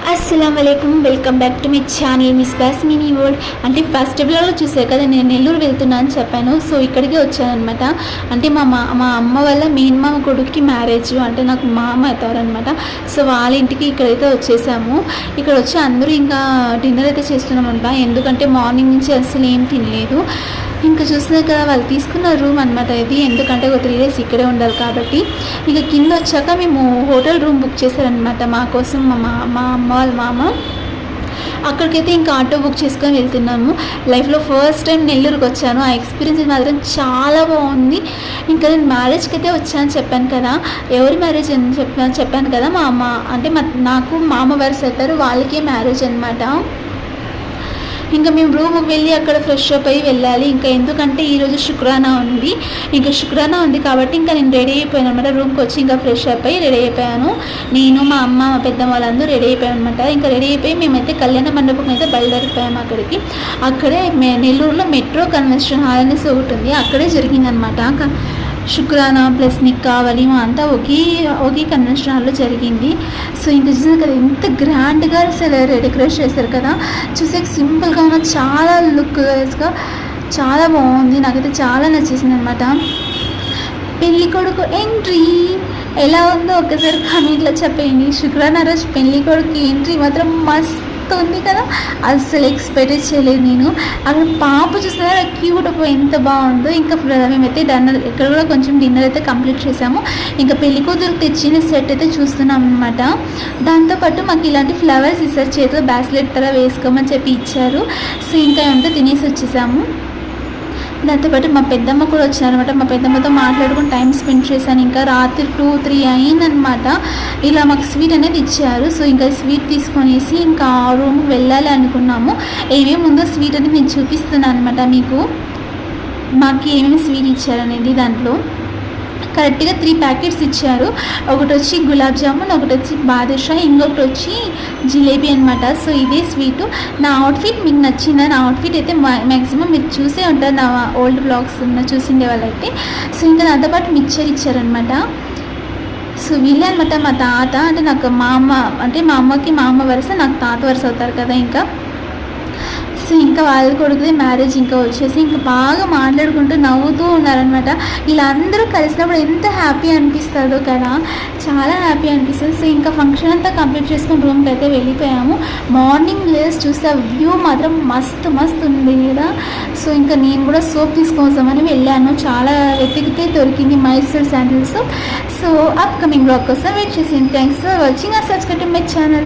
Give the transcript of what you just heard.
अस्सलामुअलैकुम welcome back to my channel miss boss mini world. అంటే first వ్లాగ్లో చూసారు కదా, నేను నెల్లూరు వెళ్తున్నా అని చెప్పాను. సో ఇక్కడికి వచ్చానమాట. అంటే మా అమ్మ వాళ్ళ మెయిన్ మామ కొడుకుకి మ్యారేజ్, అంటే నాకు మామ అవుతారనమాట. సో వాళ్ళ ఇంటికి ఇక్కడైతే వచ్చేసాము. ఇక్కడ వచ్చి అందరూ ఇంకా డిన్నర్ అయితే చేస్తున్నామంట. ఎందుకంటే మార్నింగ్ నుంచి అసలు ఏం తినలేదు. ఇంకా చూసినా కదా, వాళ్ళు తీసుకున్న రూమ్ అనమాట ఇది. ఎందుకంటే ఒక 3 days ఇక్కడే ఉండాలి కాబట్టి. ఇక కింద వచ్చాక మేము హోటల్ రూమ్ బుక్ చేశారనమాట మా కోసం. మా అమ్మ వాళ్ళ మామ అక్కడికైతే ఇంకా ఆటో బుక్ చేసుకొని వెళ్తున్నాము. లైఫ్లో ఫస్ట్ టైం నెల్లూరుకి వచ్చాను. ఆ ఎక్స్పీరియన్స్ మాత్రం చాలా బాగుంది. ఇంకా నేను మ్యారేజ్కి అయితే వచ్చాను చెప్పాను కదా. ఎవరి మ్యారేజ్ అని చెప్పాను కదా, మా అమ్మ అంటే నాకు మామ వరుస అవుతారు, వాళ్ళకే మ్యారేజ్ అనమాట. ఇంకా మేము రూమ్కి వెళ్ళి అక్కడ ఫ్రెష్ అప్ అయ్యి వెళ్ళాలి. ఇంకా ఎందుకంటే ఈరోజు శుక్రానా ఉంది. ఇంకా శుక్రానా ఉంది కాబట్టి ఇంకా నేను రెడీ అయిపోయాను అనమాట. రూమ్కి వచ్చి ఇంకా ఫ్రెష్ అప్ అయ్యి రెడీ అయిపోయాను. నేను మా అమ్మ మా పెద్దమ్మ వాళ్ళందరూ రెడీ అయిపోయాను అనమాట. ఇంకా రెడీ అయిపోయి మేమైతే కళ్యాణ మండపం అయితే బయలుదేరిపోయాము అక్కడికి. అక్కడే నెల్లూరులో మెట్రో కన్వెన్షన్ హాల్ అనేసి ఒకటి ఉంది, అక్కడే జరిగిందనమాట. శుక్రానా ప్లస్ నిక్కా వలీమా అంతా ఒకే కన్వెన్షన్ హాల్లో జరిగింది. సో ఇంకా చూసారు కదా, ఎంత గ్రాండ్గా అసలు డెకరేట్ చేశారు కదా. చూసే సింపుల్గా ఉన్న చాలా లుక్గా చాలా బాగుంది. నాకైతే చాలా నచ్చేసింది అనమాట. పెళ్ళి కొడుకు ఎంట్రీ ఎలా ఉందో ఒకసారి కామెంట్లో చెప్పండి. శుక్రానా రోజు పెళ్ళి కొడుకు ఎంట్రీ మాత్రం మస్తు ఉంది కదా, అసలు ఎక్స్పెక్ట్ చేయలేదు నేను. అక్కడ పాప చూస్తున్నారా క్యూట్, ఎంత బాగుందో. ఇంకా మేమైతే ఇక్కడ కూడా కొంచెం డిన్నర్ అయితే కంప్లీట్ చేసాము. ఇంకా పెళ్లి కూతురు తెచ్చిన సెట్ అయితే చూస్తున్నాం అనమాట. దాంతోపాటు మాకు ఇలాంటి ఫ్లవర్స్ ఇస్తారు, చేతిలో బ్రాస్లెట్ తర వేసుకోమని చెప్పి ఇచ్చారు. సో ఇంకా అంతా తినేసి వచ్చేసాము. దాంతోపాటు మా పెద్దమ్మ కూడా వచ్చారనమాట. మా పెద్దమ్మతో మాట్లాడుకుని టైం స్పెండ్ చేశాను. ఇంకా రాత్రి 2-3 అయిందనమాట. ఇలా మాకు స్వీట్ అనేది ఇచ్చారు. సో ఇంకా స్వీట్ తీసుకొనేసి ఇంకా రూమ్కి వెళ్ళాలి అనుకున్నాము. ఏమేమి ఉందో స్వీట్ అనేది నేను చూపిస్తున్నాను అనమాట మీకు. మాకు ఏమేమి స్వీట్ ఇచ్చారనేది దాంట్లో కరెక్ట్గా 3 ప్యాకెట్స్ ఇచ్చారు. ఒకటి వచ్చి గులాబ్ జామున్, ఒకటి వచ్చి బాదుషా, ఇంకొకటి వచ్చి జిలేబీ అనమాట. సో ఇదే స్వీటు. నా అవుట్ఫిట్ మీకు నచ్చిందా? నా అవుట్ఫిట్ అయితే మ్యాక్సిమం మీరు చూసే ఉంటారు, నా ఓల్డ్ బ్లాగ్స్ చూసిండే వాళ్ళైతే. సో ఇంకా దాంతోపాటు మిక్చర్ ఇచ్చారనమాట. సో వీళ్ళే అనమాట మా తాత. అంటే నాకు మా అమ్మ, అంటే మా అమ్మకి మా అమ్మ వరుస, నాకు తాత వరుస అవుతారు కదా. ఇంకా సో ఇంకా వాళ్ళ కొడుకుదే మ్యారేజ్. ఇంకా వచ్చేసి ఇంకా బాగా మాట్లాడుకుంటూ నవ్వుతూ ఉన్నారనమాట. ఇలా అందరూ కలిసినప్పుడు ఎంత హ్యాపీ అనిపిస్తుందో కదా, చాలా హ్యాపీ అనిపిస్తుంది. సో ఇంకా ఫంక్షన్ అంతా కంప్లీట్ చేసుకుని రూమ్కి అయితే వెళ్ళిపోయాము. మార్నింగ్ లేస్ చూస్తే వ్యూ మాత్రం మస్తు ఉంది కదా. సో ఇంకా నేను కూడా సోప్ తీసుకోవద్దామని వెళ్ళాను. చాలా వెతికితే దొరికింది Mysore sandal soap. So upcoming blog కోసం వెయిట్ చేసింది. Thanks for watching. Subscribe my channel.